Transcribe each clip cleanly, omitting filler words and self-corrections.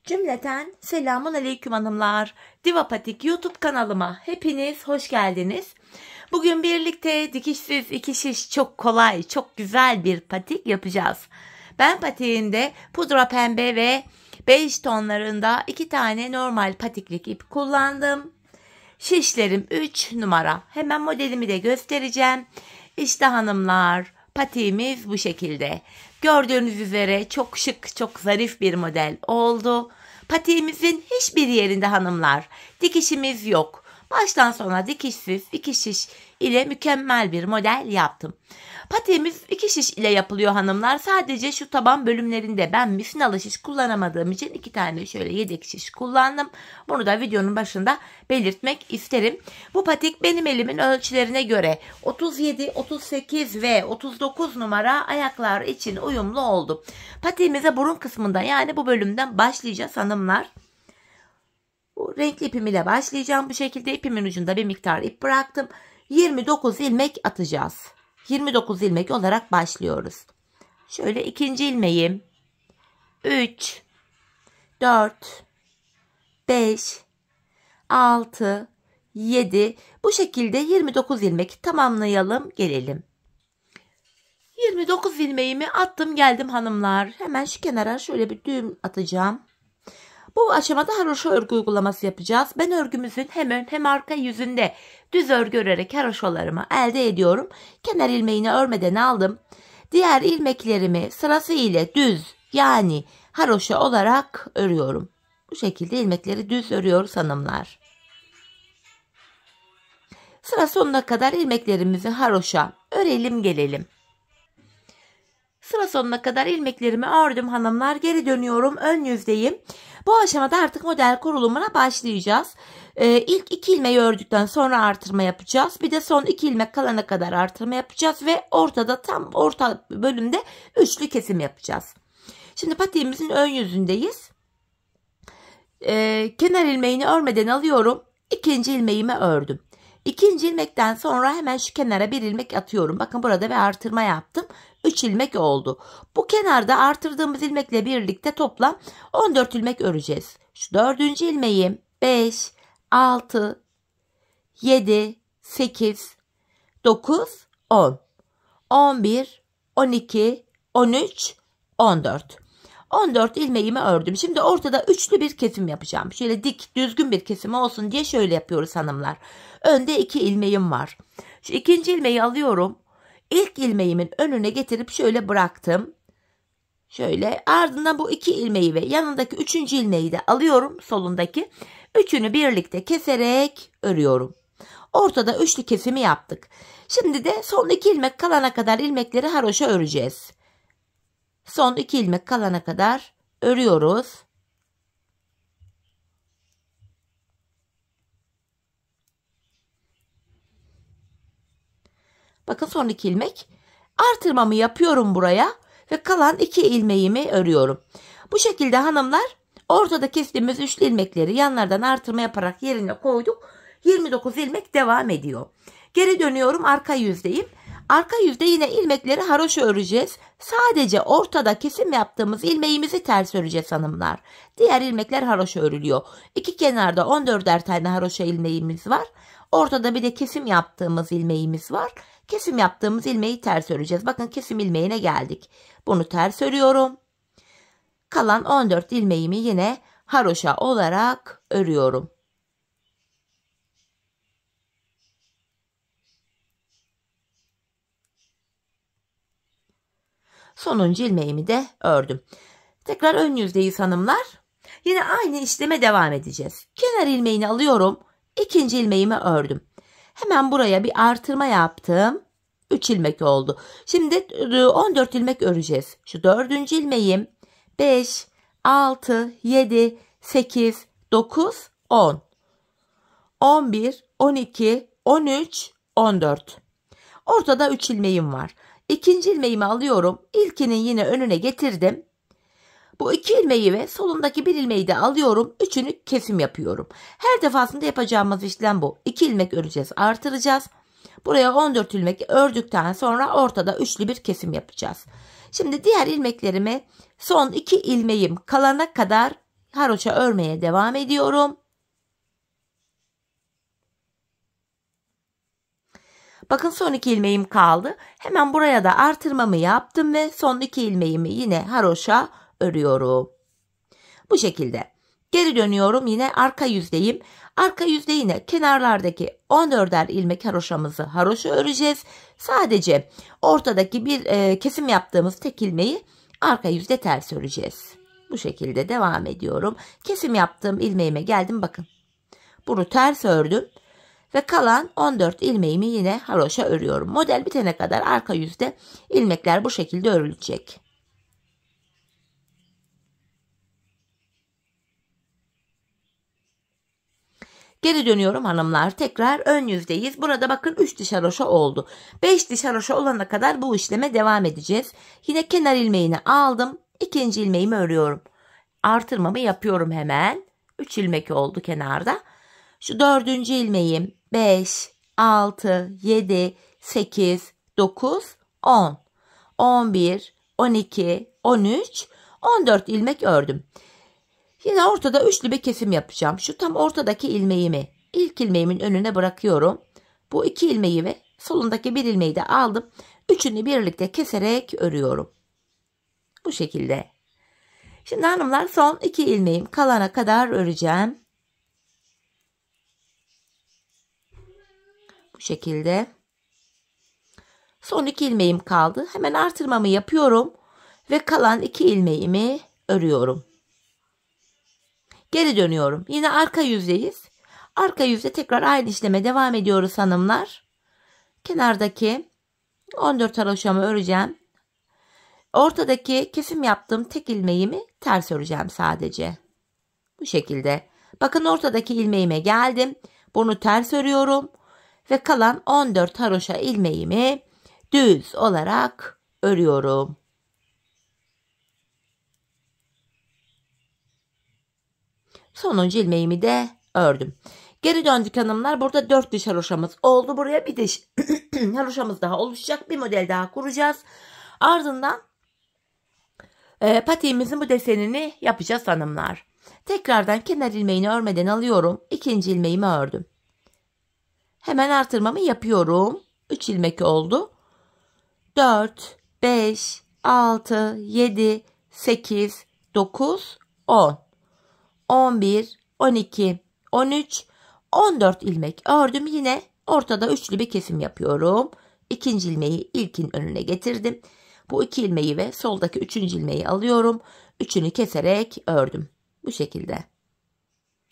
Cümleten selamun aleyküm hanımlar. Diva Patik YouTube kanalıma hepiniz hoş geldiniz. Bugün birlikte dikişsiz iki şiş çok kolay, çok güzel bir patik yapacağız. Ben patiğinde pudra pembe ve bej tonlarında 2 tane normal patiklik ip kullandım. Şişlerim 3 numara. Hemen modelimi de göstereceğim. İşte hanımlar, patiğimiz bu şekilde. Gördüğünüz üzere çok şık, çok zarif bir model oldu. Patiğimizin hiçbir yerinde hanımlar dikişimiz yok. Baştan sona dikişsiz 2 şiş ile mükemmel bir model yaptım. Patiğimiz 2 şiş ile yapılıyor hanımlar. Sadece şu taban bölümlerinde ben misinalı şiş kullanamadığım için 2 tane şöyle yedek şiş kullandım. Bunu da videonun başında belirtmek isterim. Bu patik benim elimin ölçülerine göre 37, 38 ve 39 numara ayaklar için uyumlu oldu. Patiğimize burun kısmında yani bu bölümden başlayacağız hanımlar. Bu renkli ipim ile başlayacağım. Bu şekilde ipimin ucunda bir miktar ip bıraktım. 29 ilmek atacağız. 29 ilmek olarak başlıyoruz. Şöyle ikinci ilmeğim 3 4 5 6 7 bu şekilde 29 ilmek tamamlayalım gelelim. 29 ilmeğimi attım geldim hanımlar. Hemen şu kenara şöyle bir düğüm atacağım. Bu aşamada haroşa örgü uygulaması yapacağız. Ben örgümüzün hem ön hem arka yüzünde düz örgü örerek haroşalarımı elde ediyorum. Kenar ilmeğini örmeden aldım. Diğer ilmeklerimi sırası ile düz yani haroşa olarak örüyorum. Bu şekilde ilmekleri düz örüyoruz hanımlar. Sıra sonuna kadar ilmeklerimizi haroşa örelim gelelim. Sıra sonuna kadar ilmeklerimi ördüm hanımlar. Geri dönüyorum. Ön yüzdeyim. Bu aşamada artık model kurulumuna başlayacağız. İlk 2 ilmeği ördükten sonra artırma yapacağız. Bir de son 2 ilmek kalana kadar artırma yapacağız. Ve ortada tam orta bölümde üçlü kesim yapacağız. Şimdi patiğimizin ön yüzündeyiz. Kenar ilmeğini örmeden alıyorum. İkinci ilmeğimi ördüm. İkinci ilmekten sonra hemen şu kenara bir ilmek atıyorum. Bakın burada bir artırma yaptım. 3 ilmek oldu. Bu kenarda artırdığımız ilmekle birlikte toplam 14 ilmek öreceğiz. Şu dördüncü ilmeğim 5, 6, 7, 8, 9, 10, 11, 12, 13, 14. 14 ilmeğimi ördüm. Şimdi ortada üçlü bir kesim yapacağım. Şöyle dik, düzgün bir kesim olsun diye şöyle yapıyoruz hanımlar. Önde 2 ilmeğim var. Şu ikinci ilmeği alıyorum. İlk ilmeğimin önüne getirip şöyle bıraktım. Şöyle ardından bu 2 ilmeği ve yanındaki 3. ilmeği de alıyorum solundaki. Üçünü birlikte keserek örüyorum. Ortada üçlü kesimi yaptık. Şimdi de son 2 ilmek kalana kadar ilmekleri haroşa öreceğiz. Son 2 ilmek kalana kadar örüyoruz. Bakın son 2 ilmek. Artırmamı yapıyorum buraya ve kalan 2 ilmeğimi örüyorum. Bu şekilde hanımlar ortada kestiğimiz üçlü ilmekleri yanlardan artırma yaparak yerine koyduk. 29 ilmek devam ediyor. Geri dönüyorum, arka yüzdeyim. Arka yüzde yine ilmekleri haroşa öreceğiz. Sadece ortada kesim yaptığımız ilmeğimizi ters öreceğiz hanımlar. Diğer ilmekler haroşa örülüyor. İki kenarda 14'er tane haroşa ilmeğimiz var. Ortada bir de kesim yaptığımız ilmeğimiz var. Kesim yaptığımız ilmeği ters öreceğiz. Bakın kesim ilmeğine geldik. Bunu ters örüyorum. Kalan 14 ilmeğimi yine haroşa olarak örüyorum. Sonuncu ilmeğimi de ördüm. Tekrar ön yüzdeyiz hanımlar. Yine aynı işleme devam edeceğiz. Kenar ilmeğini alıyorum. İkinci ilmeğimi ördüm. Hemen buraya bir artırma yaptım. 3 ilmek oldu. Şimdi 14 ilmek öreceğiz. Şu dördüncü ilmeğim 5, 6, 7, 8, 9, 10, 11, 12, 13, 14. Ortada 3 ilmeğim var. İkinci ilmeğimi alıyorum. İlkinin yine önüne getirdim. Bu 2 ilmeği ve solundaki bir ilmeği de alıyorum. Üçünü kesim yapıyorum. Her defasında yapacağımız işlem bu. 2 ilmek öreceğiz, artıracağız. Buraya 14 ilmek ördükten sonra ortada üçlü bir kesim yapacağız. Şimdi diğer ilmeklerimi son 2 ilmeğim kalana kadar haroşa örmeye devam ediyorum. Bakın son 2 ilmeğim kaldı. Hemen buraya da artırmamı yaptım ve son 2 ilmeğimi yine haroşa örüyorum. Bu şekilde. Geri dönüyorum, yine arka yüzdeyim. Arka yüzde yine kenarlardaki 14'er ilmek haroşamızı haroşa öreceğiz. Sadece ortadaki bir kesim yaptığımız tek ilmeği arka yüzde ters öreceğiz. Bu şekilde devam ediyorum. Kesim yaptığım ilmeğime geldim, bakın. Bunu ters ördüm. Ve kalan 14 ilmeğimi yine haroşa örüyorum. Model bitene kadar arka yüzde ilmekler bu şekilde örülecek. Geri dönüyorum hanımlar. Tekrar ön yüzdeyiz. Burada bakın 3 diş haroşa oldu. 5 diş haroşa olana kadar bu işleme devam edeceğiz. Yine kenar ilmeğini aldım. İkinci ilmeğimi örüyorum. Artırmamı yapıyorum hemen. 3 ilmek oldu kenarda. Şu 4. ilmeğim 5, 6, 7, 8, 9, 10, 11, 12, 13, 14 ilmek ördüm. Yine ortada üçlü bir kesim yapacağım. Şu tam ortadaki ilmeğimi ilk ilmeğimin önüne bırakıyorum. Bu 2 ilmeği ve solundaki bir ilmeği de aldım. Üçünü birlikte keserek örüyorum. Bu şekilde. Şimdi hanımlar son 2 ilmeğim kalana kadar öreceğim. Bu şekilde. Son 2 ilmeğim kaldı. Hemen artırmamı yapıyorum ve kalan 2 ilmeğimi örüyorum. Geri dönüyorum. Yine arka yüzdeyiz. Arka yüzde tekrar aynı işleme devam ediyoruz hanımlar. Kenardaki 14 haroşamı öreceğim. Ortadaki kesim yaptığım tek ilmeğimi ters öreceğim sadece. Bu şekilde. Bakın ortadaki ilmeğime geldim. Bunu ters örüyorum. Ve kalan 14 haroşa ilmeğimi düz olarak örüyorum. Sonuncu ilmeğimi de ördüm. Geri döndük hanımlar. Burada 4 diş haroşamız oldu. Buraya bir diş haroşamız daha oluşacak. Bir model daha kuracağız. Ardından patiğimizin bu desenini yapacağız hanımlar. Tekrardan kenar ilmeğini örmeden alıyorum. İkinci ilmeğimi ördüm. Hemen artırmamı yapıyorum. 3 ilmek oldu. 4, 5, 6, 7, 8, 9, 10, 11, 12, 13, 14 ilmek ördüm. Yine ortada üçlü bir kesim yapıyorum. İkinci ilmeği ilkin önüne getirdim. Bu 2 ilmeği ve soldaki 3. ilmeği alıyorum. Üçünü keserek ördüm. Bu şekilde.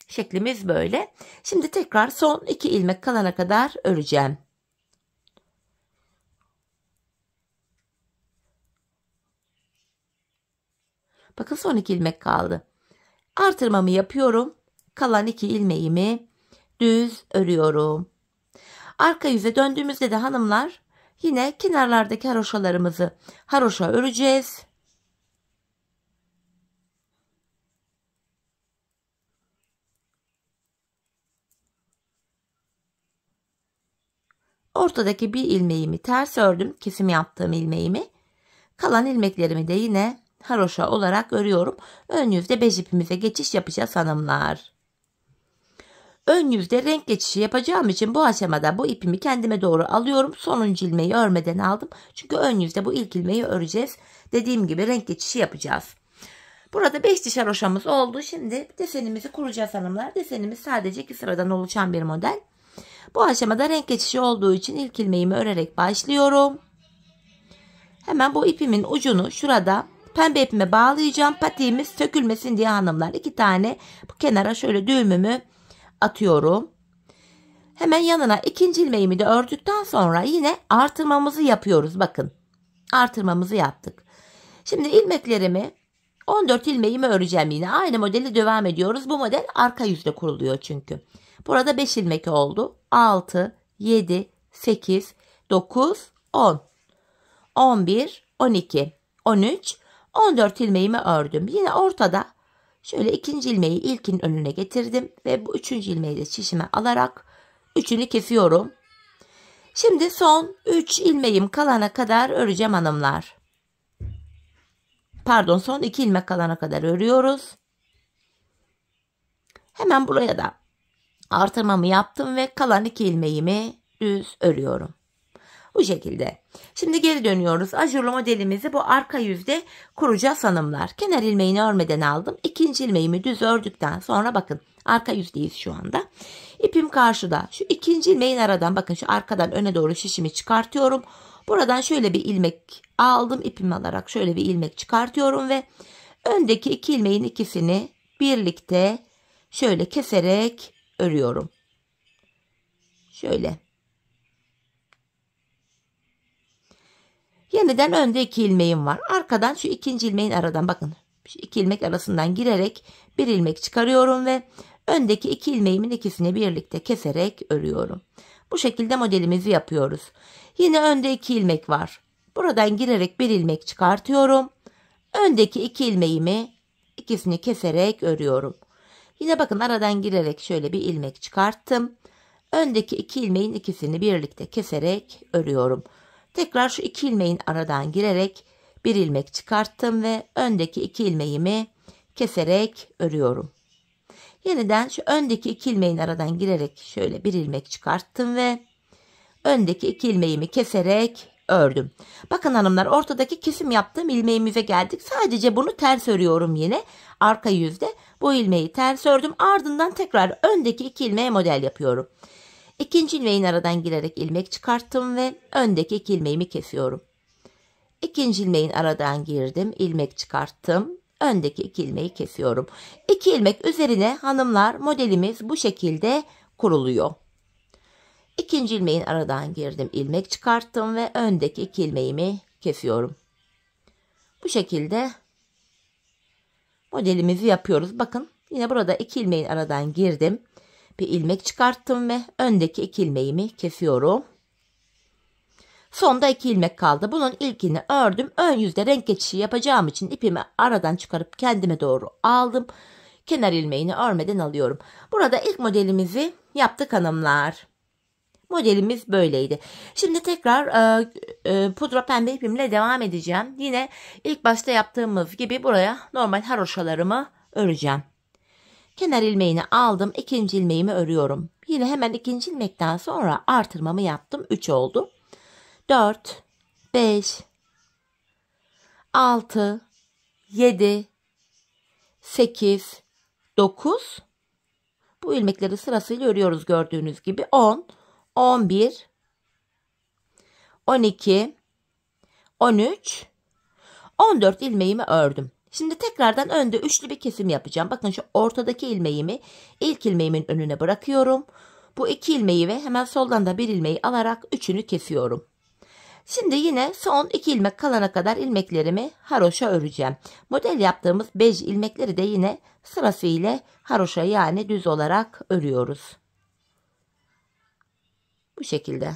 Şeklimiz böyle. Şimdi tekrar son 2 ilmek kalana kadar öreceğim. Bakın son 2 ilmek kaldı. Artırmamı yapıyorum. Kalan 2 ilmeğimi düz örüyorum. Arka yüze döndüğümüzde de hanımlar yine kenarlardaki haroşalarımızı haroşa öreceğiz. Ortadaki bir ilmeğimi ters ördüm. Kesim yaptığım ilmeğimi. Kalan ilmeklerimi de yine haroşa olarak örüyorum. Ön yüzde 5 ipimize geçiş yapacağız hanımlar. Ön yüzde renk geçişi yapacağım için bu aşamada bu ipimi kendime doğru alıyorum. Sonuncu ilmeği örmeden aldım. Çünkü ön yüzde bu ilk ilmeği öreceğiz. Dediğim gibi renk geçişi yapacağız. Burada 5 diş haroşamız oldu. Şimdi desenimizi kuracağız hanımlar. Desenimiz sadece 2 sıradan oluşan bir model. Bu aşamada renk geçişi olduğu için ilk ilmeğimi örerek başlıyorum. Hemen bu ipimin ucunu şurada pembe ipime bağlayacağım. Patiğimiz sökülmesin diye hanımlar. 2 tane bu kenara şöyle düğümümü atıyorum. Hemen yanına ikinci ilmeğimi de ördükten sonra yine artırmamızı yapıyoruz. Bakın artırmamızı yaptık. Şimdi ilmeklerimi 14 ilmeğimi öreceğim yine. Aynı modeli devam ediyoruz. Bu model arka yüzde kuruluyor çünkü. Burada 5 ilmek oldu. 6, 7, 8, 9, 10, 11, 12, 13, 14 ilmeğimi ördüm. Yine ortada şöyle ikinci ilmeği ilkin önüne getirdim. Ve bu üçüncü ilmeği de çişime alarak üçünü kesiyorum. Şimdi son 3 ilmeğim kalana kadar öreceğim hanımlar. Pardon, son 2 ilmek kalana kadar örüyoruz. Hemen buraya da artırmamı yaptım ve kalan 2 ilmeğimi düz örüyorum. Bu şekilde. Şimdi geri dönüyoruz. Ajurlu modelimizi bu arka yüzde kuracağız hanımlar. Kenar ilmeğini örmeden aldım. 2. ilmeğimi düz ördükten sonra bakın arka yüzdeyiz şu anda. İpim karşıda. Şu 2. ilmeğin aradan bakın şu arkadan öne doğru şişimi çıkartıyorum. Buradan şöyle bir ilmek aldım. İpimi alarak şöyle bir ilmek çıkartıyorum ve öndeki 2 ilmeğin ikisini birlikte şöyle keserek örüyorum. Şöyle. Yeniden önde 2 ilmeğim var. Arkadan şu 2. ilmeğin aradan bakın. Şu 2 ilmek arasından girerek bir ilmek çıkarıyorum ve öndeki 2 ilmeğimin ikisini birlikte keserek örüyorum. Bu şekilde modelimizi yapıyoruz. Yine önde 2 ilmek var. Buradan girerek bir ilmek çıkartıyorum. Öndeki 2 ilmeğimi ikisini keserek örüyorum. Yine bakın aradan girerek şöyle bir ilmek çıkarttım. Öndeki 2 ilmeğin ikisini birlikte keserek örüyorum. Tekrar şu 2 ilmeğin aradan girerek bir ilmek çıkarttım ve öndeki 2 ilmeğimi keserek örüyorum. Yeniden şu öndeki 2 ilmeğin aradan girerek şöyle bir ilmek çıkarttım ve öndeki 2 ilmeğimi keserek ördüm. Bakın hanımlar ortadaki kesim yaptığım ilmeğimize geldik. Sadece bunu ters örüyorum yine. Arka yüzde bu ilmeği ters ördüm. Ardından tekrar öndeki 2 ilmeğe model yapıyorum. 2. ilmeğin aradan girerek ilmek çıkarttım ve öndeki 2 ilmeğimi kesiyorum. 2. ilmeğin aradan girdim, ilmek çıkarttım. Öndeki 2 ilmeği kesiyorum. 2 ilmek üzerine hanımlar modelimiz bu şekilde kuruluyor. 2. ilmeğin aradan girdim, ilmek çıkarttım ve öndeki 2 ilmeğimi kesiyorum. Bu şekilde modelimizi yapıyoruz. Bakın yine burada 2 ilmeğin aradan girdim. Bir ilmek çıkarttım ve öndeki 2 ilmeğimi kesiyorum. Sonda 2 ilmek kaldı. Bunun ilkini ördüm. Ön yüzde renk geçişi yapacağım için ipimi aradan çıkarıp kendime doğru aldım. Kenar ilmeğini örmeden alıyorum. Burada ilk modelimizi yaptık hanımlar. Modelimiz böyleydi. Şimdi tekrar pudra pembe ipimle devam edeceğim. Yine ilk başta yaptığımız gibi buraya normal haroşalarımı öreceğim. Kenar ilmeğini aldım. 2. ilmeğimi örüyorum. Yine hemen 2. ilmekten sonra artırmamı yaptım. 3 oldu. 4, 5, 6, 7, 8, 9. Bu ilmekleri sırasıyla örüyoruz gördüğünüz gibi. 10, 11, 12, 13, 14 ilmeğimi ördüm. Şimdi tekrardan önde üçlü bir kesim yapacağım. Bakın şu ortadaki ilmeğimi ilk ilmeğimin önüne bırakıyorum. Bu 2 ilmeği ve hemen soldan da bir ilmeği alarak üçünü kesiyorum. Şimdi yine son 2 ilmek kalana kadar ilmeklerimi haroşa öreceğim. Model yaptığımız bej ilmekleri de yine sırasıyla haroşa yani düz olarak örüyoruz. Bu şekilde.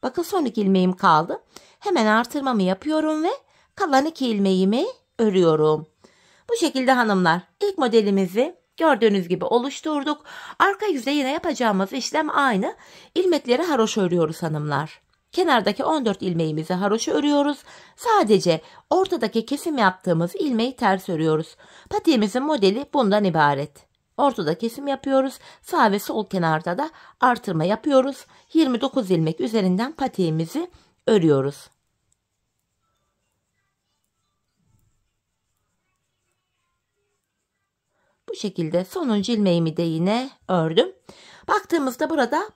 Bakın son 2 ilmeğim kaldı. Hemen artırmamı yapıyorum ve kalan 2 ilmeğimi örüyorum. Bu şekilde hanımlar ilk modelimizi gördüğünüz gibi oluşturduk. Arka yüzde yine yapacağımız işlem aynı. İlmekleri haroşa örüyoruz hanımlar. Kenardaki 14 ilmeğimizi haroşa örüyoruz. Sadece ortadaki kesim yaptığımız ilmeği ters örüyoruz. Patiğimizin modeli bundan ibaret. Ortada kesim yapıyoruz. Sağ ve sol kenarda da artırma yapıyoruz. 29 ilmek üzerinden patiğimizi örüyoruz. Bu şekilde sonuncu ilmeğimi de yine ördüm. Baktığımızda burada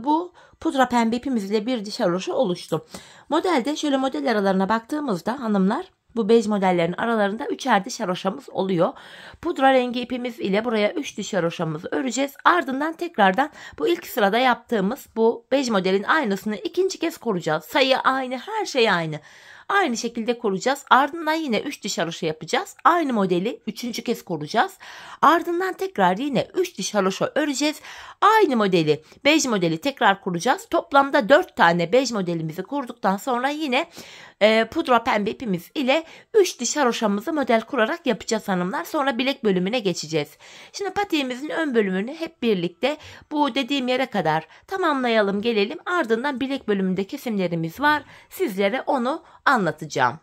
bu pudra pembe ipimizle bir diş haroşa oluştu. Modelde şöyle model aralarına baktığımızda hanımlar bu bej modellerin aralarında 3'er diş haroşamız oluyor. Pudra rengi ipimiz ile buraya 3 diş haroşamızı öreceğiz. Ardından tekrardan bu ilk sırada yaptığımız bu bej modelin aynısını ikinci kez kuracağız. Sayı aynı, her şey aynı. Aynı şekilde kuracağız. Ardından yine 3 diş haroşa yapacağız. Aynı modeli 3. kez kuracağız. Ardından tekrar yine 3 diş haroşa öreceğiz. Aynı modeli, bej modeli tekrar kuracağız. Toplamda 4 tane bej modelimizi kurduktan sonra yine pudra pembe ipimiz ile 3 diş haroşamızı model kurarak yapacağız hanımlar. Sonra bilek bölümüne geçeceğiz. Şimdi patiğimizin ön bölümünü hep birlikte bu dediğim yere kadar tamamlayalım gelelim. Ardından bilek bölümünde kesimlerimiz var. Sizlere onu anlatacağım.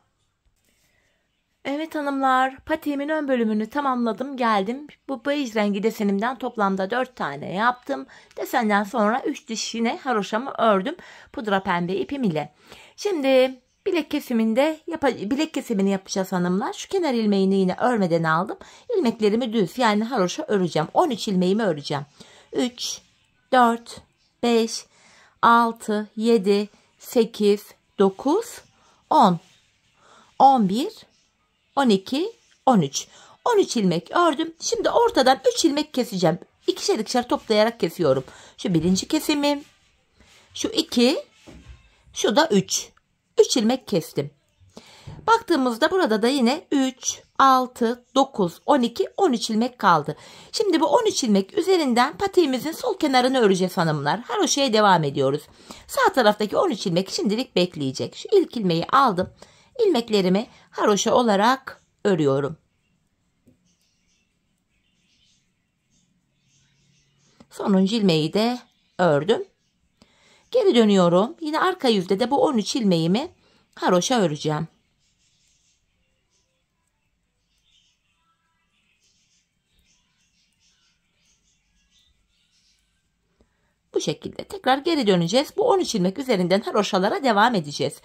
Evet hanımlar, patiğimin ön bölümünü tamamladım, geldim. Bu bej rengi desenimden toplamda 4 tane yaptım. Desenden sonra 3 diş yine haroşamı ördüm pudra pembe ipim ile. Şimdi bilek kesimini yapacağız hanımlar. Şu kenar ilmeğini yine örmeden aldım. İlmeklerimi düz, yani haroşa öreceğim. 13 ilmeğimi öreceğim. 3, 4, 5, 6, 7, 8, 9, 10, 11, 12, 13. 13 ilmek ördüm. Şimdi ortadan 3 ilmek keseceğim. İkişer ikişer toplayarak kesiyorum. Şu birinci kesimim. Şu 2. Şu da 3. 3 ilmek kestim. Baktığımızda burada da yine 3, 6, 9, 12, 13 ilmek kaldı. Şimdi bu 13 ilmek üzerinden patiğimizin sol kenarını öreceğiz hanımlar. Haroşaya devam ediyoruz. Sağ taraftaki 13 ilmek şimdilik bekleyecek. Şu ilk ilmeği aldım. İlmeklerimi haroşa olarak örüyorum. Sonuncu ilmeği de ördüm. Geri dönüyorum. Yine arka yüzde de bu 13 ilmeğimi haroşa öreceğim. Bu şekilde tekrar geri döneceğiz. Bu 13 ilmek üzerinden haroşalara devam edeceğiz.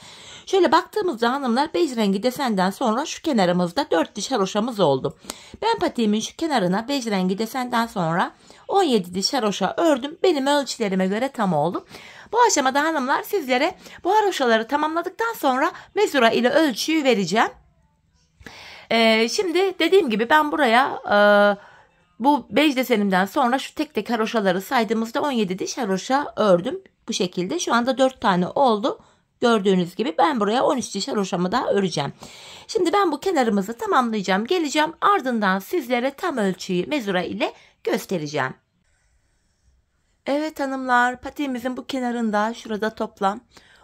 Şöyle baktığımızda hanımlar bej rengi desenden sonra şu kenarımızda 4 diş haroşamız oldu. Ben patiğimin şu kenarına bej rengi desenden sonra 17 diş haroşa ördüm. Benim ölçülerime göre tam oldu. Bu aşamada hanımlar sizlere bu haroşaları tamamladıktan sonra mezura ile ölçüyü vereceğim. Şimdi dediğim gibi ben buraya bu bej desenimden sonra şu tek tek haroşaları saydığımızda 17 diş haroşa ördüm. Bu şekilde şu anda 4 tane oldu. Gördüğünüz gibi ben buraya 13 diş haroşamı daha öreceğim. Şimdi ben bu kenarımızı tamamlayacağım. Geleceğim, ardından sizlere tam ölçüyü mezura ile göstereceğim. Evet hanımlar, patiğimizin bu kenarında şurada toplam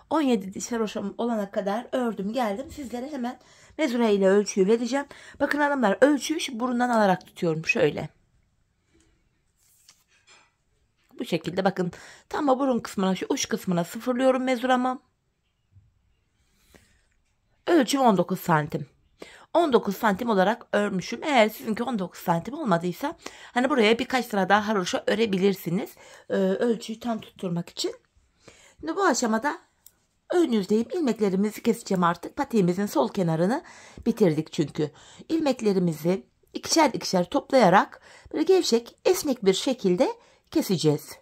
17 diş haroşam olana kadar ördüm geldim. Sizlere hemen mezura ile ölçüyü vereceğim. Bakın hanımlar, ölçüyü şu burundan alarak tutuyorum şöyle. Bu şekilde bakın, tam o burun kısmına, şu uç kısmına sıfırlıyorum mezuramı. Ölçüm 19 santim. 19 santim olarak örmüşüm. Eğer sizinki 19 santim olmadıysa hani buraya birkaç sıra daha haroşa örebilirsiniz. Ölçüyü tam tutturmak için. Şimdi bu aşamada ön yüzdeyim. İlmeklerimizi keseceğim artık. Patiğimizin sol kenarını bitirdik çünkü. İlmeklerimizi ikişer ikişer toplayarak böyle gevşek, esnek bir şekilde keseceğiz.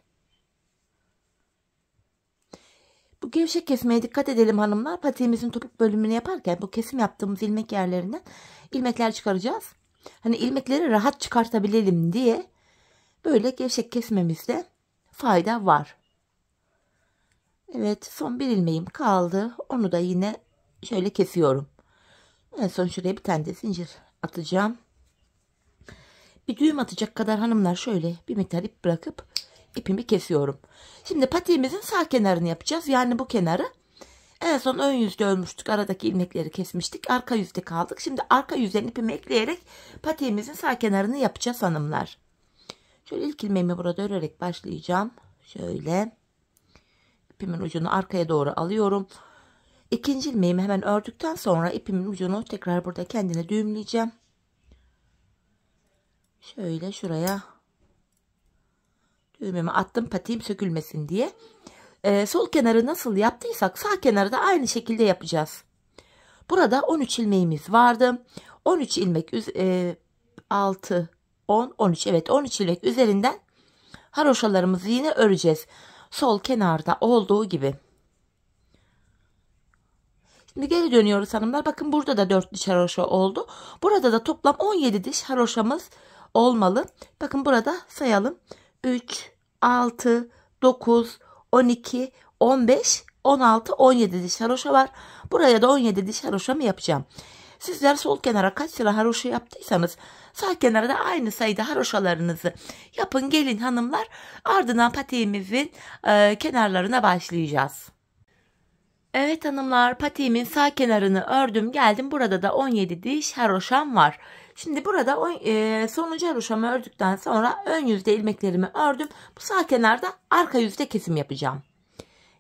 Bu gevşek kesmeye dikkat edelim hanımlar. Patiğimizin topuk bölümünü yaparken bu kesim yaptığımız ilmek yerlerinden ilmekler çıkaracağız. Hani ilmekleri rahat çıkartabilelim diye böyle gevşek kesmemizde fayda var. Evet, son bir ilmeğim kaldı. Onu da yine şöyle kesiyorum. En son şuraya bir tane de zincir atacağım. Bir düğüm atacak kadar hanımlar şöyle bir miktar ip bırakıp ipimi kesiyorum. Şimdi patiğimizin sağ kenarını yapacağız. Yani bu kenarı. En son ön yüzde örmüştük. Aradaki ilmekleri kesmiştik. Arka yüzde kaldık. Şimdi arka yüzden ipimi ekleyerek patiğimizin sağ kenarını yapacağız hanımlar. Şöyle ilk ilmeğimi burada örerek başlayacağım. Şöyle. İpimin ucunu arkaya doğru alıyorum. İkinci ilmeğimi hemen ördükten sonra ipimin ucunu tekrar burada kendine düğümleyeceğim. Şöyle şuraya düğümümü attım, patiğim sökülmesin diye. Sol kenarı nasıl yaptıysak sağ kenarı da aynı şekilde yapacağız. Burada 13 ilmeğimiz vardı. 13 ilmek 6 10 13, evet 13 ilmek üzerinden haroşalarımızı yine öreceğiz. Sol kenarda olduğu gibi. Şimdi geri dönüyoruz hanımlar. Bakın burada da 4 diş haroşa oldu. Burada da toplam 17 diş haroşamız olmalı. Bakın burada sayalım. 3, 6, 9, 12, 15, 16, 17 diş haroşa var. Buraya da 17 diş haroşa mı yapacağım? Sizler sol kenara kaç sıra haroşa yaptıysanız sağ kenara da aynı sayıda haroşalarınızı yapın gelin hanımlar. Ardından patiğimizin kenarlarına başlayacağız. Evet hanımlar, patiğimin sağ kenarını ördüm geldim. Burada da 17 diş haroşam var. Şimdi burada sonuncu haroşamı ördükten sonra ön yüzde ilmeklerimi ördüm. Bu sağ kenarda arka yüzde kesim yapacağım.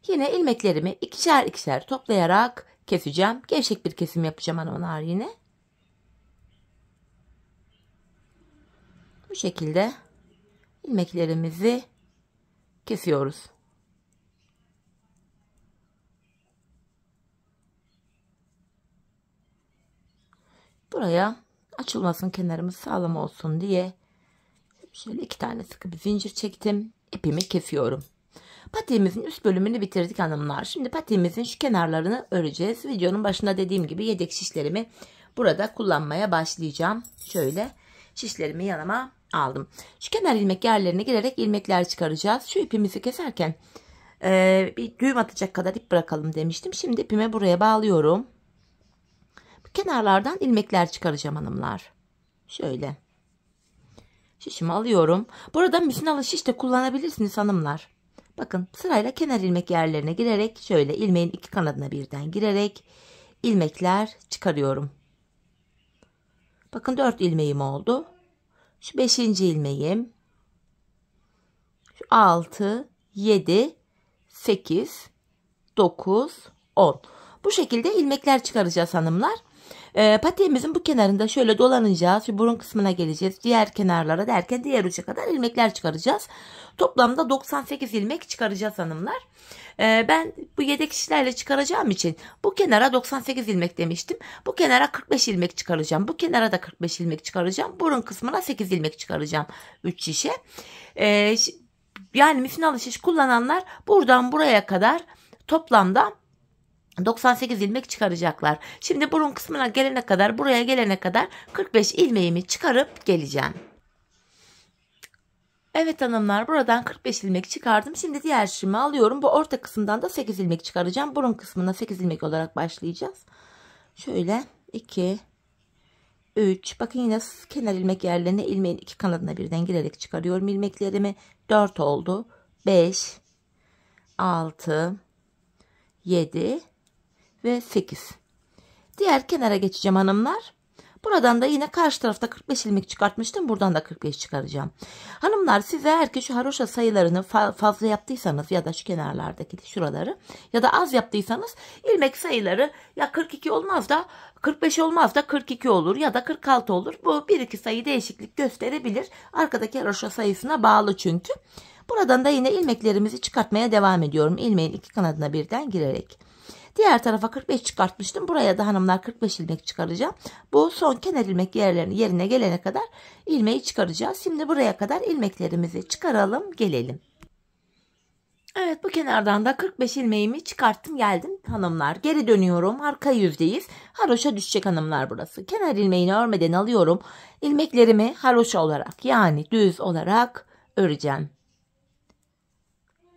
Yine ilmeklerimi ikişer ikişer toplayarak keseceğim. Gevşek bir kesim yapacağım hanımlar yine. şekilde ilmeklerimizi kesiyoruz. Buraya açılmasın, kenarımız sağlam olsun diye şöyle 2 tane sıkı bir zincir çektim. İpimi kesiyorum. Patiğimizin üst bölümünü bitirdik hanımlar. Şimdi patiğimizin şu kenarlarını öreceğiz. Videonun başında dediğim gibi yedek şişlerimi burada kullanmaya başlayacağım. Şöyle şişlerimi yanıma aldım. Şu kenar ilmek yerlerine girerek ilmekler çıkaracağız. Şu ipimizi keserken bir düğüm atacak kadar ip bırakalım demiştim. Şimdi ipimi buraya bağlıyorum. Kenarlardan ilmekler çıkaracağım hanımlar. Şöyle. Şişimi alıyorum. Burada misinalı şiş de kullanabilirsiniz hanımlar. Bakın sırayla kenar ilmek yerlerine girerek şöyle ilmeğin 2 kanadına birden girerek ilmekler çıkarıyorum. Bakın 4 ilmeğim oldu. Şu 5. ilmeğim. Şu 6, 7, 8, 9, 10. Bu şekilde ilmekler çıkaracağız hanımlar. Patiğimizin bu kenarında şöyle dolanacağız. Şu burun kısmına geleceğiz. Diğer kenarlara derken diğer uca kadar ilmekler çıkaracağız. Toplamda 98 ilmek çıkaracağız hanımlar. Ben bu yedek şişlerle çıkaracağım için bu kenara 98 ilmek demiştim. Bu kenara 45 ilmek çıkaracağım. Bu kenara da 45 ilmek çıkaracağım. Burun kısmına 8 ilmek çıkaracağım. 3 şişe. Yani misinalı şiş kullananlar buradan buraya kadar toplamda 98 ilmek çıkaracaklar. Şimdi burun kısmına gelene kadar, buraya gelene kadar 45 ilmeğimi çıkarıp geleceğim. Evet hanımlar, buradan 45 ilmek çıkardım. Şimdi diğer şişimi alıyorum. Bu orta kısımdan da 8 ilmek çıkaracağım. Burun kısmına 8 ilmek olarak başlayacağız. Şöyle 2, 3. Bakın yine kenar ilmek yerlerine ilmeğin 2 kanadına birden girerek çıkarıyorum ilmeklerimi. 4 oldu. 5, 6, 7 ve 8. Diğer kenara geçeceğim hanımlar. Buradan da yine karşı tarafta 45 ilmek çıkartmıştım. Buradan da 45 çıkaracağım. Hanımlar siz eğer ki şu haroşa sayılarını fazla yaptıysanız ya da şu kenarlardaki şuraları ya da az yaptıysanız ilmek sayıları ya 42 olmaz da 45 olmaz da 42 olur ya da 46 olur. Bu 1-2 sayı değişiklik gösterebilir. Arkadaki haroşa sayısına bağlı çünkü. Buradan da yine ilmeklerimizi çıkartmaya devam ediyorum. İlmeğin 2 kanadına birden girerek. Diğer tarafa 45 çıkartmıştım. Buraya da hanımlar 45 ilmek çıkaracağım. Bu son kenar ilmek yerine gelene kadar ilmeği çıkaracağız. Şimdi buraya kadar ilmeklerimizi çıkaralım, gelelim. Evet, bu kenardan da 45 ilmeğimi çıkarttım, geldim hanımlar. Geri dönüyorum. Arka yüzdeyiz. Haroşa düşecek hanımlar burası. Kenar ilmeğini örmeden alıyorum. İlmeklerimi haroşa olarak yani düz olarak öreceğim.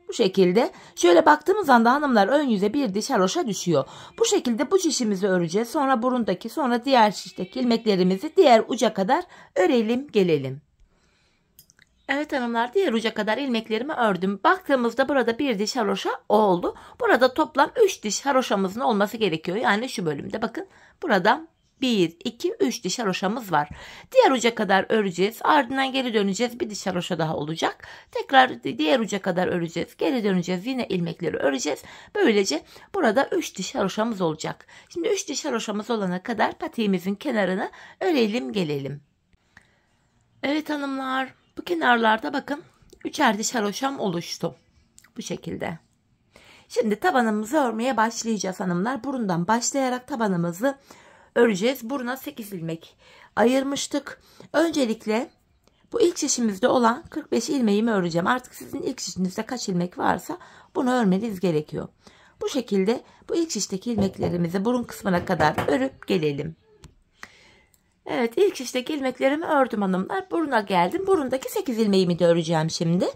Bu şekilde şöyle baktığımız anda hanımlar ön yüze bir diş haroşa düşüyor. Bu şekilde bu şişimizi öreceğiz. Sonra burundaki, sonra diğer şişteki ilmeklerimizi diğer uca kadar örelim, gelelim. Evet hanımlar, diğer uca kadar ilmeklerimi ördüm. Baktığımızda burada bir diş haroşa oldu. Burada toplam 3 diş haroşamızın olması gerekiyor. Yani şu bölümde bakın burada 1, 2, 3 diş haroşamız var. Diğer uca kadar öreceğiz. Ardından geri döneceğiz. Bir diş haroşa daha olacak. Tekrar diğer uca kadar öreceğiz. Geri döneceğiz. Yine ilmekleri öreceğiz. Böylece burada 3 diş haroşamız olacak. Şimdi 3 diş haroşamız olana kadar patiğimizin kenarını örelim, gelelim. Evet hanımlar, bu kenarlarda bakın 3'er diş haroşam oluştu. Bu şekilde. Şimdi tabanımızı örmeye başlayacağız hanımlar. Burundan başlayarak tabanımızı öreceğiz. Buruna 8 ilmek ayırmıştık. Öncelikle bu ilk şişimizde olan 45 ilmeğimi öreceğim. Artık sizin ilk şişinizde kaç ilmek varsa bunu örmeniz gerekiyor. Bu şekilde bu ilk şişteki ilmeklerimizi burun kısmına kadar örüp gelelim. Evet, ilk şişteki ilmeklerimi ördüm hanımlar. Buruna geldim. Burundaki 8 ilmeğimi de öreceğim şimdi.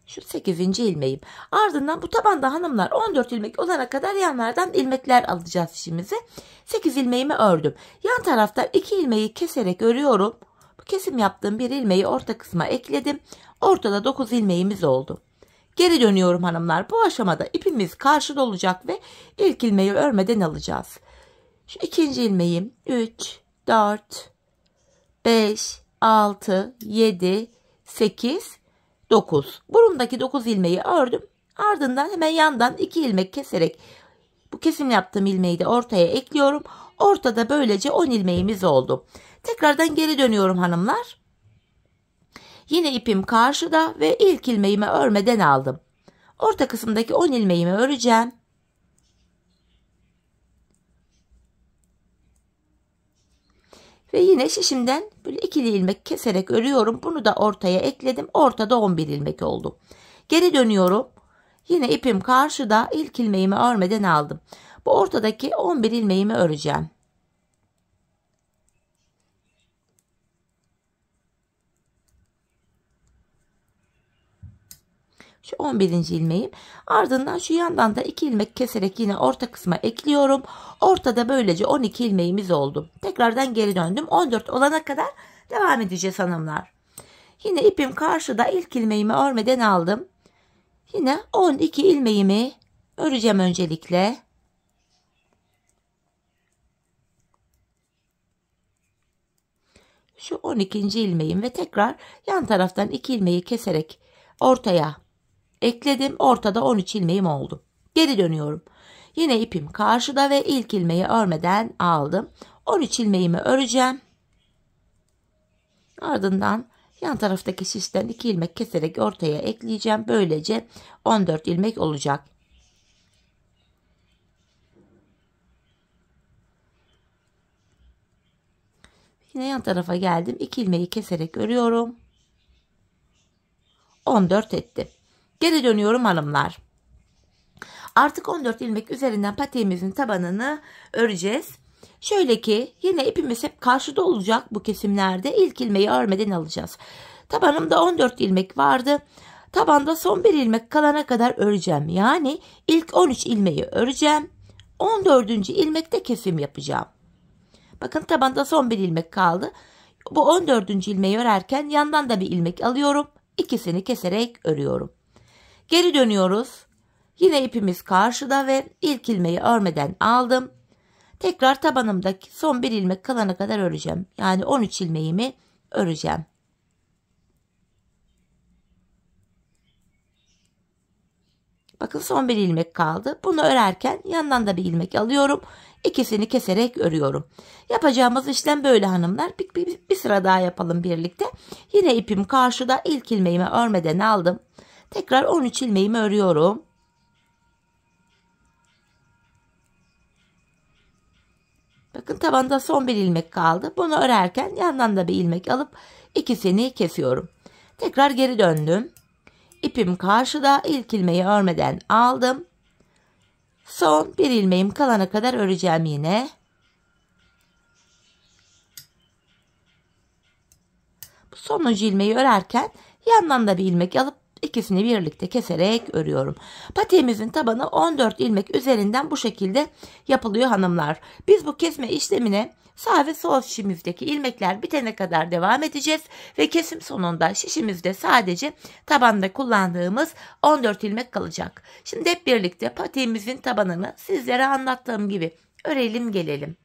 Şu 8. ilmeğim. Ardından bu tabanda hanımlar 14 ilmek olana kadar yanlardan ilmekler alacağız işimize. 8 ilmeğimi ördüm. Yan tarafta 2 ilmeği keserek örüyorum. Bu kesim yaptığım bir ilmeği orta kısma ekledim. Ortada 9 ilmeğimiz oldu. Geri dönüyorum hanımlar. Bu aşamada ipimiz karşıda olacak ve ilk ilmeği örmeden alacağız. Şu 2. ilmeğim 3, 4, 5, 6, 7, 8, 9. Burundaki 9 ilmeği ördüm. Ardından hemen yandan 2 ilmek keserek bu kesim yaptığım ilmeği de ortaya ekliyorum. Ortada böylece 10 ilmeğimiz oldu. Tekrardan geri dönüyorum hanımlar. Yine ipim karşıda ve ilk ilmeğimi örmeden aldım. Orta kısımdaki 10 ilmeğimi öreceğim. Ve yine şişimden böyle ikili ilmek keserek örüyorum. Bunu da ortaya ekledim. Ortada 11 ilmek oldu. Geri dönüyorum. Yine ipim karşıda, ilk ilmeğimi örmeden aldım. Bu ortadaki 11 ilmeğimi öreceğim. Şu 11. ilmeğim. Ardından şu yandan da 2 ilmek keserek yine orta kısma ekliyorum. Ortada böylece 12 ilmeğimiz oldu. Tekrardan geri döndüm. 14 olana kadar devam edeceğiz hanımlar. Yine ipim karşıda, ilk ilmeğimi örmeden aldım. Yine 12 ilmeğimi öreceğim öncelikle. Şu 12. ilmeğim ve tekrar yan taraftan 2 ilmeği keserek ortaya ekledim. Ortada 13 ilmeğim oldu. Geri dönüyorum. Yine ipim karşıda ve ilk ilmeği örmeden aldım. 13 ilmeğimi öreceğim. Ardından yan taraftaki şişten 2 ilmek keserek ortaya ekleyeceğim. Böylece 14 ilmek olacak. Yine yan tarafa geldim. 2 ilmeği keserek örüyorum. 14 etti. Geri dönüyorum hanımlar. Artık 14 ilmek üzerinden patiğimizin tabanını öreceğiz. Şöyle ki yine ipimiz hep karşıda olacak bu kesimlerde. İlk ilmeği örmeden alacağız. Tabanımda 14 ilmek vardı. Tabanda son bir ilmek kalana kadar öreceğim. Yani ilk 13 ilmeği öreceğim. 14. ilmekte kesim yapacağım. Bakın tabanda son bir ilmek kaldı. Bu 14. ilmeği örerken yandan da bir ilmek alıyorum. İkisini keserek örüyorum. Geri dönüyoruz. Yine ipimiz karşıda ve ilk ilmeği örmeden aldım. Tekrar tabanımdaki son bir ilmek kalana kadar öreceğim. Yani 13 ilmeğimi öreceğim. Bakın son bir ilmek kaldı. Bunu örerken yandan da bir ilmek alıyorum. İkisini keserek örüyorum. Yapacağımız işlem böyle hanımlar. Bir sıra daha yapalım birlikte. Yine ipim karşıda, ilk ilmeğimi örmeden aldım. Tekrar 13 ilmeğimi örüyorum. Bakın tabanda son bir ilmek kaldı. Bunu örerken yandan da bir ilmek alıp ikisini kesiyorum. Tekrar geri döndüm. İpim karşıda, ilk ilmeği örmeden aldım. Son bir ilmeğim kalana kadar öreceğim yine. Bu sonuncu ilmeği örerken yandan da bir ilmek alıp ikisini birlikte keserek örüyorum. Patiğimizin tabanı 14 ilmek üzerinden bu şekilde yapılıyor hanımlar. Biz bu kesme işlemine sağ ve sol şişimizdeki ilmekler bitene kadar devam edeceğiz ve kesim sonunda şişimizde sadece tabanda kullandığımız 14 ilmek kalacak. Şimdi hep birlikte patiğimizin tabanını sizlere anlattığım gibi örelim gelelim.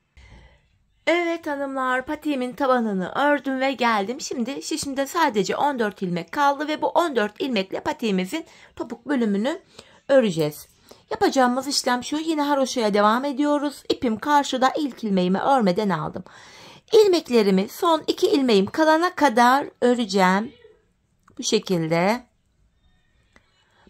Evet hanımlar, patiğimin tabanını ördüm ve geldim. Şimdi şişimde sadece 14 ilmek kaldı ve bu 14 ilmekle patiğimizin topuk bölümünü öreceğiz. Yapacağımız işlem şu: yine haroşaya devam ediyoruz. İpim karşıda, ilk ilmeğimi örmeden aldım. İlmeklerimi son 2 ilmeğim kalana kadar öreceğim. Bu şekilde.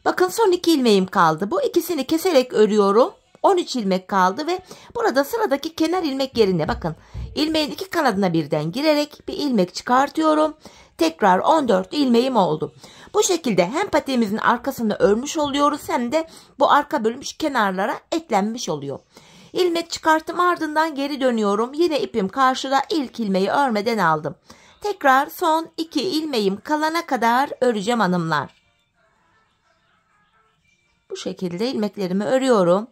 Bakın son 2 ilmeğim kaldı. Bu ikisini keserek örüyorum. 13 ilmek kaldı ve burada sıradaki kenar ilmek yerine bakın ilmeğin 2 kanadına birden girerek bir ilmek çıkartıyorum. Tekrar 14 ilmeğim oldu. Bu şekilde hem patiğimizin arkasını örmüş oluyoruz hem de bu arka bölüm şu kenarlara eklenmiş oluyor. İlmek çıkarttım, ardından geri dönüyorum. Yine ipim karşıda, ilk ilmeği örmeden aldım. Tekrar son 2 ilmeğim kalana kadar öreceğim hanımlar. Bu şekilde ilmeklerimi örüyorum.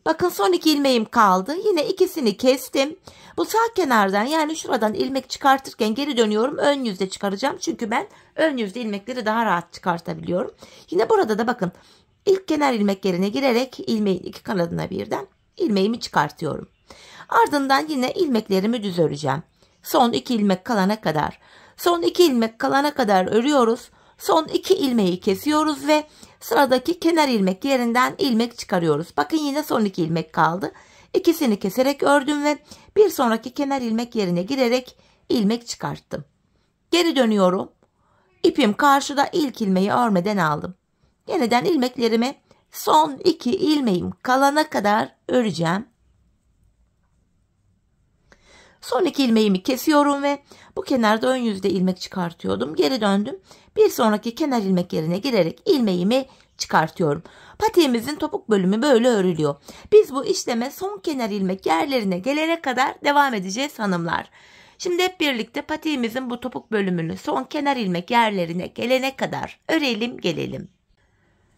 Bakın son 2 ilmeğim kaldı. Yine ikisini kestim. Bu sağ kenardan, yani şuradan ilmek çıkartırken geri dönüyorum. Ön yüzde çıkaracağım. Çünkü ben ön yüzde ilmekleri daha rahat çıkartabiliyorum. Yine burada da bakın ilk kenar ilmek yerine girerek ilmeğin 2 kanadına birden ilmeğimi çıkartıyorum. Ardından yine ilmeklerimi düz öreceğim. Son 2 ilmek kalana kadar. Son 2 ilmek kalana kadar örüyoruz. Son 2 ilmeği kesiyoruz ve sıradaki kenar ilmek yerinden ilmek çıkarıyoruz. Bakın yine son 2 ilmek kaldı. İkisini keserek ördüm ve bir sonraki kenar ilmek yerine girerek ilmek çıkarttım. Geri dönüyorum. İpim karşıda, ilk ilmeği örmeden aldım. Yeniden ilmeklerimi son 2 ilmeğim kalana kadar öreceğim. Son 2 ilmeğimi kesiyorum ve bu kenarda ön yüzde ilmek çıkartıyordum. Geri döndüm. Bir sonraki kenar ilmek yerine girerek ilmeğimi çıkartıyorum. Patiğimizin topuk bölümü böyle örülüyor. Biz bu işleme son kenar ilmek yerlerine gelene kadar devam edeceğiz hanımlar. Şimdi hep birlikte patiğimizin bu topuk bölümünü son kenar ilmek yerlerine gelene kadar örelim gelelim.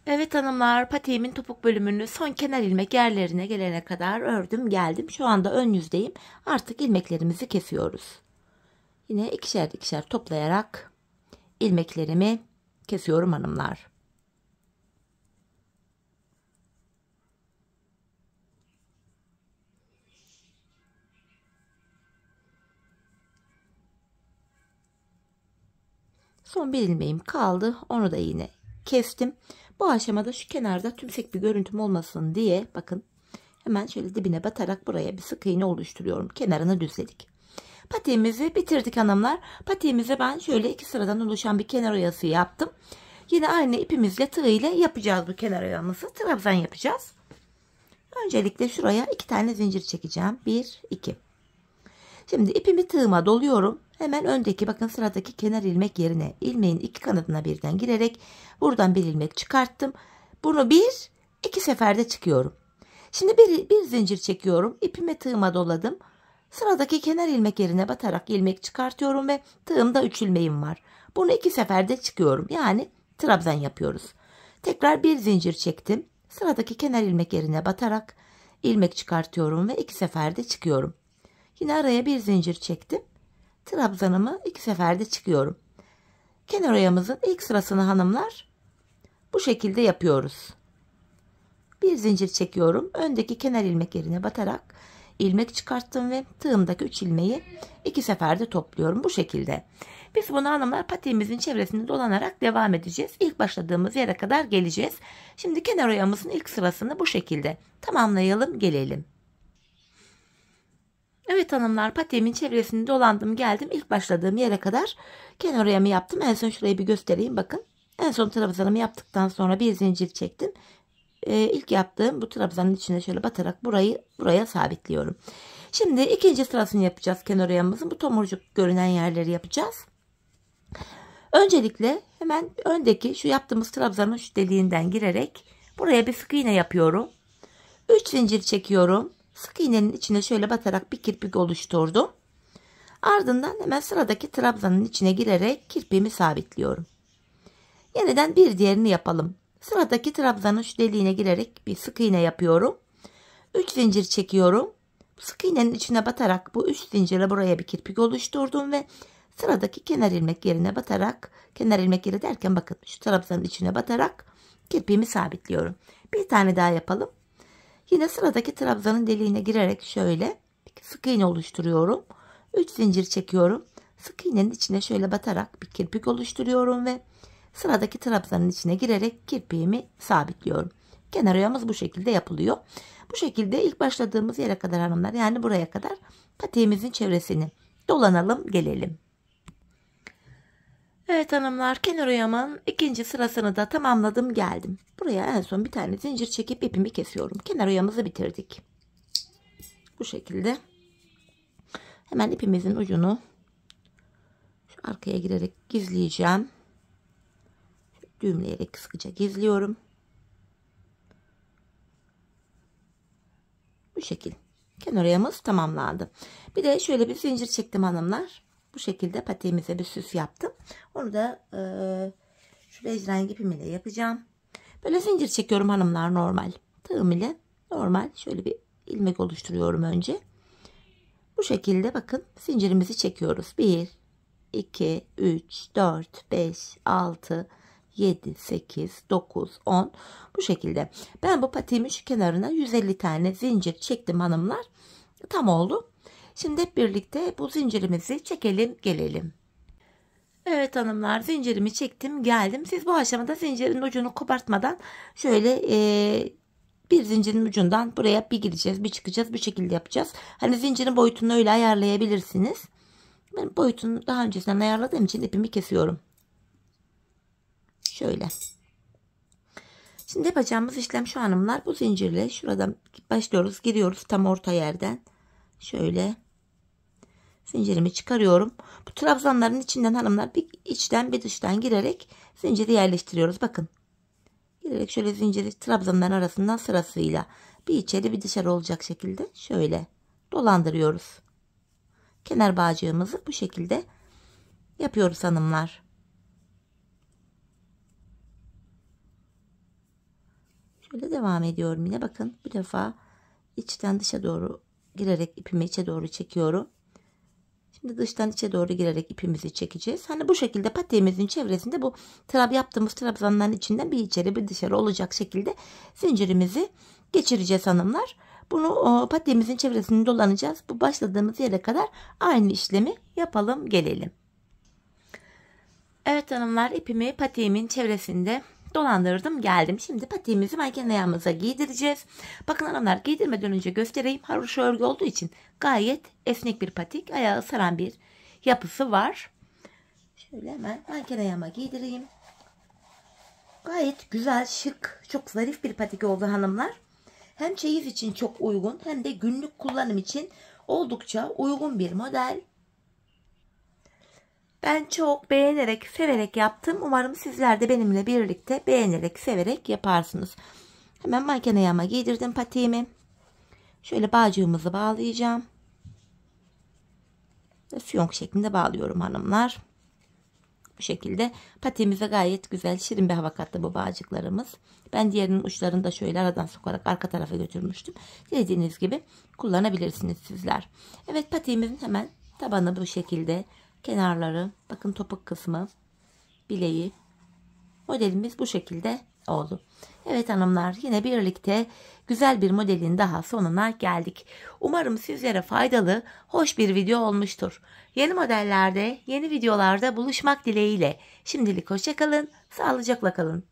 Evet hanımlar, patiğimin topuk bölümünü son kenar ilmek yerlerine gelene kadar ördüm geldim. Şu anda ön yüzdeyim. Artık ilmeklerimizi kesiyoruz. Yine ikişer ikişer toplayarak ilmeklerimi kesiyorum hanımlar. Son bir ilmeğim kaldı. Onu da yine kestim. Bu aşamada şu kenarda tümsek bir görüntüm olmasın diye bakın hemen şöyle dibine batarak buraya bir sık iğne oluşturuyorum. Kenarını düzledik. Patiğimizi bitirdik hanımlar. Patiğimize ben şöyle 2 sıradan oluşan bir kenar oyası yaptım. Yine aynı ipimizle tığ ile yapacağız bu kenar oyamızı. Trabzan yapacağız. Öncelikle şuraya 2 tane zincir çekeceğim. 1, 2. Şimdi ipimi tığıma doluyorum. Hemen öndeki bakın sıradaki kenar ilmek yerine ilmeğin 2 kanadına birden girerek buradan bir ilmek çıkarttım. Bunu 2 seferde çıkıyorum. Şimdi bir zincir çekiyorum. İpimi tığıma doladım. Sıradaki kenar ilmek yerine batarak ilmek çıkartıyorum ve tığımda 3 ilmeğim var. Bunu 2 seferde çıkıyorum. Yani trabzan yapıyoruz. Tekrar bir zincir çektim. Sıradaki kenar ilmek yerine batarak ilmek çıkartıyorum ve 2 seferde çıkıyorum. Yine araya bir zincir çektim. Trabzanımı 2 seferde çıkıyorum. Kenar oyamızın ilk sırasını hanımlar bu şekilde yapıyoruz. Bir zincir çekiyorum. Öndeki kenar ilmek yerine batarak ilmek çıkarttım ve tığımdaki 3 ilmeği 2 seferde topluyorum. Bu şekilde. Biz bunu hanımlar patiğimizin çevresinde dolanarak devam edeceğiz. İlk başladığımız yere kadar geleceğiz. Şimdi kenar oyamızın ilk sırasını bu şekilde tamamlayalım gelelim. Evet hanımlar, patiğimin çevresini dolandım geldim. İlk başladığım yere kadar kenar oyamı yaptım. En son şurayı bir göstereyim bakın. En son trabzanımı yaptıktan sonra bir zincir çektim. İlk yaptığım bu trabzanın içine şöyle batarak buraya sabitliyorum. Şimdi ikinci sırasını yapacağız kenar oyamımızın. Bu tomurcuk görünen yerleri yapacağız. Öncelikle hemen öndeki şu yaptığımız trabzanın şu deliğinden girerek buraya bir sık iğne yapıyorum. 3 zincir çekiyorum. Sık iğnenin içine şöyle batarak bir kirpik oluşturdum. Ardından hemen sıradaki trabzanın içine girerek kirpiğimi sabitliyorum. Yeniden bir diğerini yapalım. Sıradaki trabzanın şu deliğine girerek bir sık iğne yapıyorum. 3 zincir çekiyorum. Sık iğnenin içine batarak bu 3 zincirle buraya bir kirpik oluşturdum ve sıradaki kenar ilmek yerine batarak, kenar ilmek yeri derken bakın şu trabzanın içine batarak kirpiğimi sabitliyorum. Bir tane daha yapalım. Yine sıradaki trabzanın deliğine girerek şöyle sık iğne oluşturuyorum. 3 zincir çekiyorum. Sık iğnenin içine şöyle batarak bir kirpik oluşturuyorum ve sıradaki trabzanın içine girerek kirpiğimi sabitliyorum. Kenar oyamız bu şekilde yapılıyor. Bu şekilde ilk başladığımız yere kadar hanımlar, yani buraya kadar patiğimizin çevresini dolanalım gelelim. Evet hanımlar, kenar oyamın ikinci sırasını da tamamladım geldim. Buraya en son bir tane zincir çekip ipimi kesiyorum. Kenar oyamızı bitirdik. Bu şekilde. Hemen ipimizin ucunu şu arkaya girerek gizleyeceğim. Düğümleyerek sıkıca gizliyorum. Bu şekil. Kenar oyamız tamamlandı. Bir de şöyle bir zincir çektim hanımlar. Bu şekilde patiğimize bir süs yaptım. Onu da şu bej rengi ipim ile yapacağım. Böyle zincir çekiyorum hanımlar normal. Tığım ile normal şöyle bir ilmek oluşturuyorum önce. Bu şekilde bakın zincirimizi çekiyoruz. 1, 2, 3, 4, 5, 6, 7, 8, 9, 10 bu şekilde. Ben bu patiğimin şu kenarına 150 tane zincir çektim hanımlar. Tam oldu. Şimdi hep birlikte bu zincirimizi çekelim gelelim. Evet hanımlar, zincirimi çektim geldim. Siz bu aşamada zincirin ucunu kopartmadan şöyle bir zincirin ucundan buraya bir gireceğiz, bir çıkacağız, bu şekilde yapacağız. Hani zincirin boyutunu öyle ayarlayabilirsiniz. Ben boyutunu daha öncesinden ayarladığım için ipimi kesiyorum. Şöyle. Şimdi yapacağımız işlem şu hanımlar, bu zincirle şuradan başlıyoruz, giriyoruz tam orta yerden. Şöyle zincirimi çıkarıyorum. Bu trabzanların içinden hanımlar bir içten bir dıştan girerek zinciri yerleştiriyoruz. Bakın. Girerek şöyle zinciri trabzanların arasından sırasıyla bir içeri bir dışarı olacak şekilde şöyle dolandırıyoruz. Kenar bağcığımızı bu şekilde yapıyoruz hanımlar. Şöyle devam ediyorum yine. Bakın bu defa içten dışa doğru girerek ipimi içe doğru çekiyorum. Şimdi dıştan içe doğru girerek ipimizi çekeceğiz. Hani bu şekilde patiğimizin çevresinde bu yaptığımız trabzanların içinden bir içeri bir dışarı olacak şekilde zincirimizi geçireceğiz hanımlar. Bunu patiğimizin çevresini dolanacağız. Bu başladığımız yere kadar aynı işlemi yapalım gelelim. Evet hanımlar, ipimi patiğimin çevresinde dolandırdım geldim. Şimdi patiğimizi manken ayağımıza giydireceğiz. Bakın hanımlar, giydirmeden önce göstereyim. Haroşa örgü olduğu için gayet esnek bir patik. Ayağı saran bir yapısı var. Şöyle hemen manken ayağıma giydireyim. Gayet güzel, şık, çok zarif bir patik oldu hanımlar. Hem çeyiz için çok uygun hem de günlük kullanım için oldukça uygun bir model. Ben çok beğenerek, severek yaptım. Umarım sizler de benimle birlikte beğenerek, severek yaparsınız. Hemen manken ayağıma giydirdim patiğimi. Şöyle bağcığımızı bağlayacağım. Ve fiyonk şeklinde bağlıyorum hanımlar. Bu şekilde patiğimize gayet güzel, şirin bir hava kattı bu bağcıklarımız. Ben diğerinin uçlarını da şöyle aradan sokarak arka tarafa götürmüştüm. Dilediğiniz gibi kullanabilirsiniz sizler. Evet, patiğimizin hemen tabanı bu şekilde. Kenarları, bakın topuk kısmı, bileği, modelimiz bu şekilde oldu. Evet hanımlar, yine birlikte güzel bir modelin daha sonuna geldik. Umarım sizlere faydalı, hoş bir video olmuştur. Yeni modellerde, yeni videolarda buluşmak dileğiyle. Şimdilik hoşça kalın, sağlıcakla kalın.